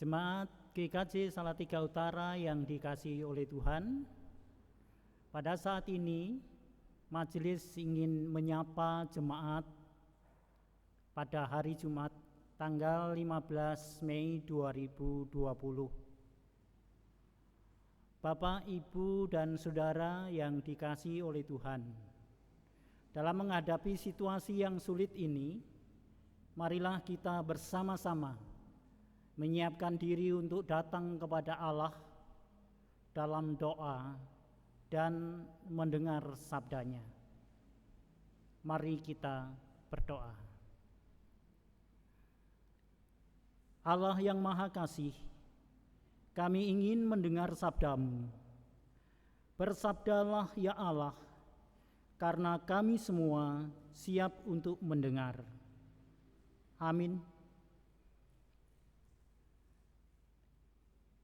Jemaat GKJ Salatiga Utara yang dikasihi oleh Tuhan, pada saat ini majelis ingin menyapa jemaat pada hari Jumat tanggal 15 Mei 2020. Bapak, Ibu, dan Saudara yang dikasihi oleh Tuhan, dalam menghadapi situasi yang sulit ini, marilah kita bersama-sama menyiapkan diri untuk datang kepada Allah dalam doa dan mendengar sabdanya. Mari kita berdoa. Allah yang Maha Kasih, kami ingin mendengar sabdamu. Bersabdalah ya Allah, karena kami semua siap untuk mendengar. Amin.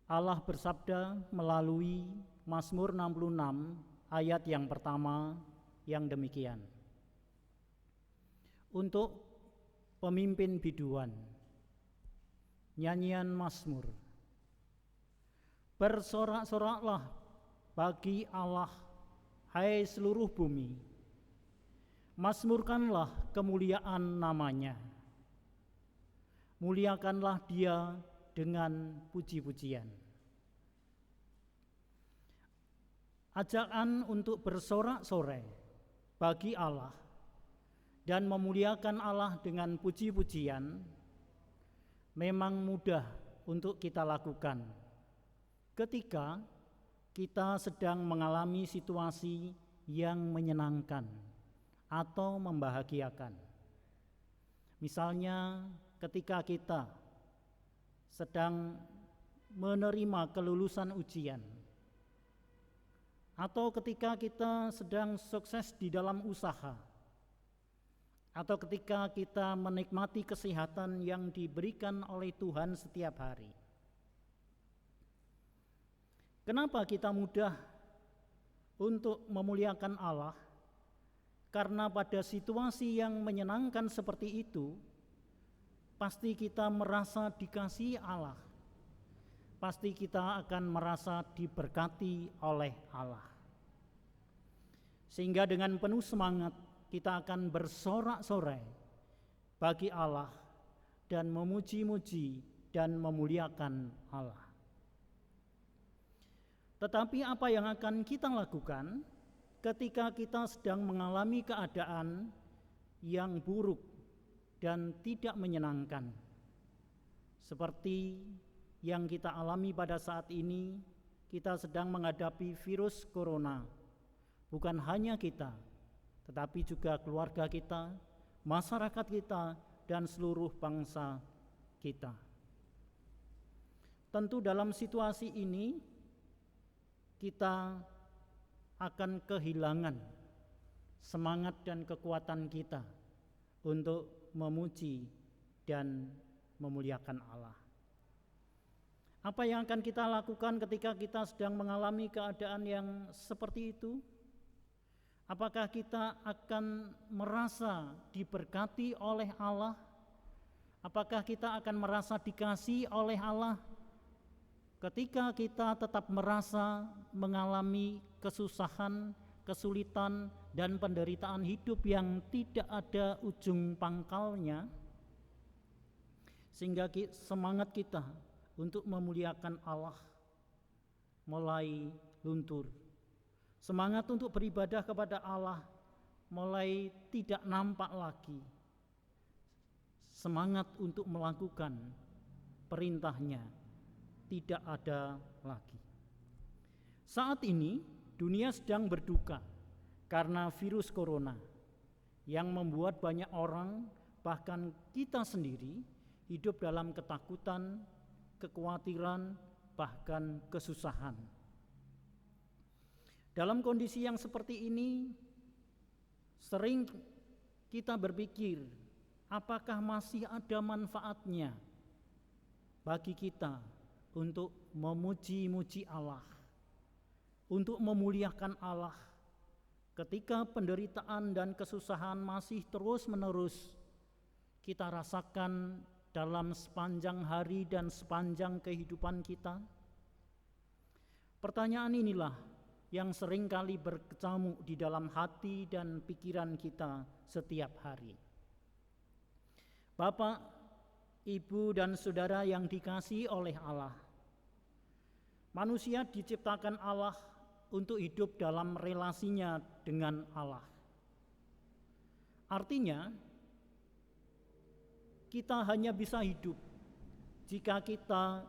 Allah bersabda melalui Mazmur 66 ayat yang pertama yang demikian. Untuk pemimpin biduan, nyanyian Mazmur. Bersorak-soraklah bagi Allah, hai seluruh bumi. Mazmurkanlah kemuliaan namanya. Muliakanlah Dia dengan puji-pujian. Ajakan untuk bersorak-sorai bagi Allah dan memuliakan Allah dengan puji-pujian memang mudah untuk kita lakukan ketika kita sedang mengalami situasi yang menyenangkan atau membahagiakan. Misalnya ketika kita sedang menerima kelulusan ujian, atau ketika kita sedang sukses di dalam usaha, atau ketika kita menikmati kesehatan yang diberikan oleh Tuhan setiap hari. Kenapa kita mudah untuk memuliakan Allah? Karena pada situasi yang menyenangkan seperti itu, pasti kita merasa dikasihi Allah. Pasti kita akan merasa diberkati oleh Allah. Sehingga dengan penuh semangat kita akan bersorak-sorai bagi Allah dan memuji-muji dan memuliakan Allah. Tetapi apa yang akan kita lakukan ketika kita sedang mengalami keadaan yang buruk dan tidak menyenangkan, seperti yang kita alami pada saat ini? Kita sedang menghadapi virus corona. Bukan hanya kita, tetapi juga keluarga kita, masyarakat kita, dan seluruh bangsa kita. Tentu dalam situasi ini kita akan kehilangan semangat dan kekuatan kita untuk memuji dan memuliakan Allah. Apa yang akan kita lakukan ketika kita sedang mengalami keadaan yang seperti itu? Apakah kita akan merasa diberkati oleh Allah? Apakah kita akan merasa dikasihi oleh Allah ketika kita tetap merasa mengalami kesusahan, kesulitan, dan penderitaan hidup yang tidak ada ujung pangkalnya, sehingga semangat kita untuk memuliakan Allah mulai luntur? Semangat untuk beribadah kepada Allah mulai tidak nampak lagi. Semangat untuk melakukan perintahnya tidak ada lagi. Saat ini dunia sedang berduka karena virus corona yang membuat banyak orang, bahkan kita sendiri, hidup dalam ketakutan, kekhawatiran, bahkan kesusahan. Dalam kondisi yang seperti ini, sering kita berpikir, apakah masih ada manfaatnya bagi kita untuk memuji-muji Allah, untuk memuliakan Allah ketika penderitaan dan kesusahan masih terus-menerus kita rasakan dalam sepanjang hari dan sepanjang kehidupan kita? Pertanyaan inilah yang seringkali berkecamuk di dalam hati dan pikiran kita setiap hari. Bapak, Ibu, dan saudara yang dikasihi oleh Allah, manusia diciptakan Allah untuk hidup dalam relasinya dengan Allah. Artinya, kita hanya bisa hidup jika kita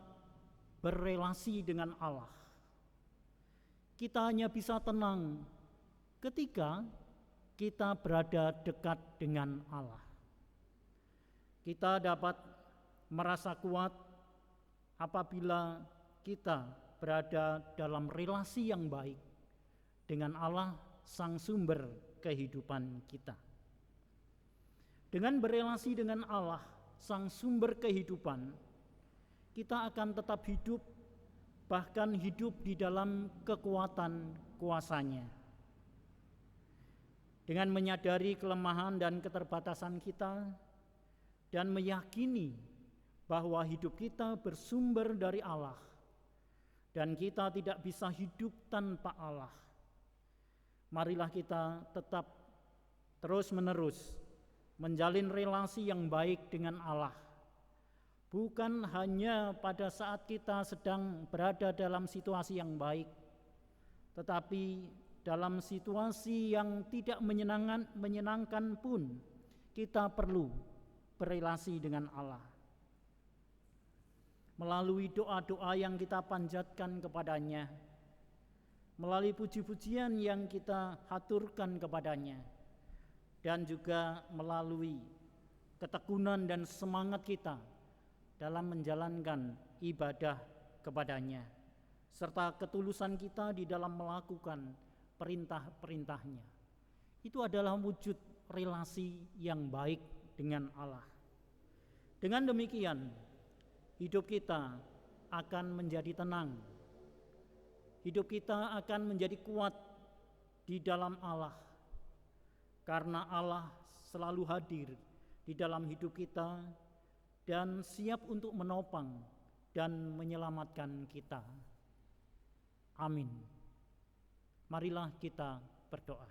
berelasi dengan Allah. Kita hanya bisa tenang ketika kita berada dekat dengan Allah. Kita dapat merasa kuat apabila kita berada dalam relasi yang baik dengan Allah, Sang Sumber kehidupan kita. Dengan berelasi dengan Allah, Sang Sumber kehidupan, kita akan tetap hidup, bahkan hidup di dalam kekuatan kuasa-Nya. Dengan menyadari kelemahan dan keterbatasan kita, dan meyakini bahwa hidup kita bersumber dari Allah, dan kita tidak bisa hidup tanpa Allah, marilah kita tetap terus-menerus menjalin relasi yang baik dengan Allah. Bukan hanya pada saat kita sedang berada dalam situasi yang baik, tetapi dalam situasi yang tidak menyenangkan pun kita perlu berelasi dengan Allah. Melalui doa-doa yang kita panjatkan kepadanya, melalui puji-pujian yang kita haturkan kepadanya, dan juga melalui ketekunan dan semangat kita dalam menjalankan ibadah kepadanya, serta ketulusan kita di dalam melakukan perintah-perintahnya. Itu adalah wujud relasi yang baik dengan Allah. Dengan demikian, hidup kita akan menjadi tenang. Hidup kita akan menjadi kuat di dalam Allah, karena Allah selalu hadir di dalam hidup kita dan siap untuk menopang dan menyelamatkan kita. Amin. Marilah kita berdoa.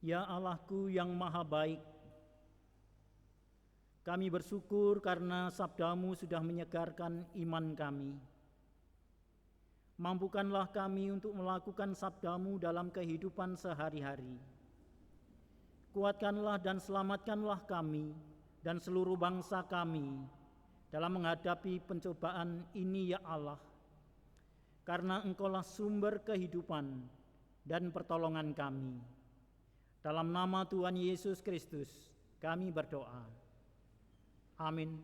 Ya Allahku yang maha baik, kami bersyukur karena sabda-Mu sudah menyegarkan iman kami. Mampukanlah kami untuk melakukan sabda-Mu dalam kehidupan sehari-hari. Kuatkanlah dan selamatkanlah kami dan seluruh bangsa kami dalam menghadapi pencobaan ini ya Allah. Karena Engkaulah sumber kehidupan dan pertolongan kami. Dalam nama Tuhan Yesus Kristus kami berdoa. Amin.